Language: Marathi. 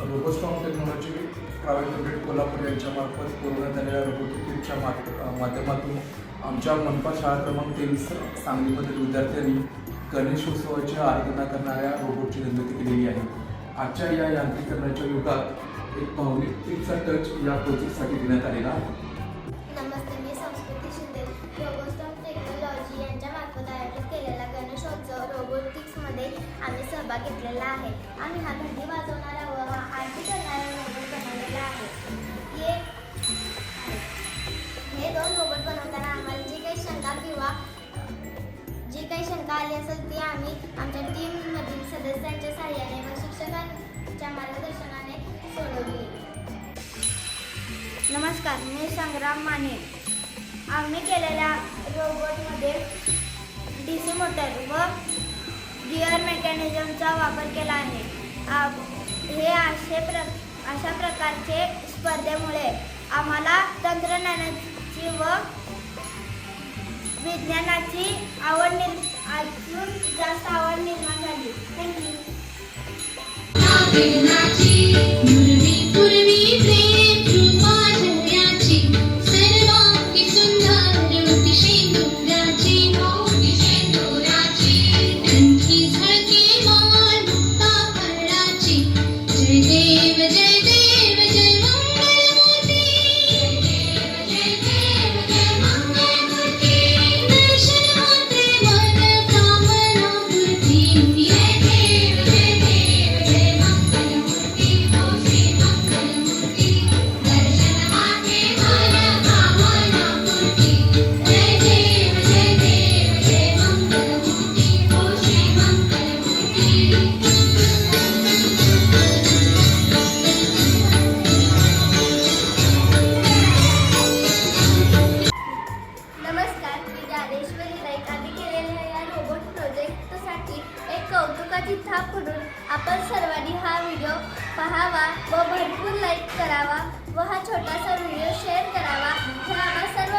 रोबोस्टॉम टेक्नॉलॉजी प्रायव्हेट लिमिटेड कोल्हापूर यांच्यामार्फत पुरवण्यात आलेल्या रोबोटिक किटच्या माध्यमातून आमच्या मनपा शाळा क्रमांक 23 सांगलीमधील विद्यार्थ्यांनी गणेशोत्सवाची आराधना करणाऱ्या रोबोटची निर्मिती केलेली आहे. आजच्या या यांत्रिकीकरणाच्या युगात एक भावनिकतेचा टच या प्रोजेक्टसाठी देण्यात आलेला आहे. नमस्ते, मी संस्कृती शिंदे. रोबोस्टॉम टेक्नॉलॉजी यांच्या मार्फत आयोजित केलेला गणेशोत्सव रोबोटिक्समध्ये आम्ही सहभाग घेतलेला आहे. आम्ही हा घंटी वाजवणारा व हा आरती करणारा रोबोट बनवलेला आहे. हे दोन रोबोट बनवताना आम्हाला जी काही शंका आली असेल ती आम्ही आमच्या टीममधील सदस्यांच्या सहाय्याने व शिक्षकांच्या मार्गदर्शनाने सोडवली. नमस्कार, मी संग्राम माने. आम्ही केलेल्या रोबोटमध्ये DC मोटर व गिअर मेकॅनिझमचा वापर केला आहे. हे अशा प्रकारचे स्पर्धेमुळे आम्हाला तंत्रज्ञानाची व विज्ञानाची अजून जास्त आवड निर्माण झाली. थँक्यू. कौतुकाची थाप म्हणून आपण सर्वांनी हा व्हिडिओ पाहावा व भरपूर लाईक करावा व हा छोटासा व्हिडिओ शेअर करावा. हे आम्हा सर्व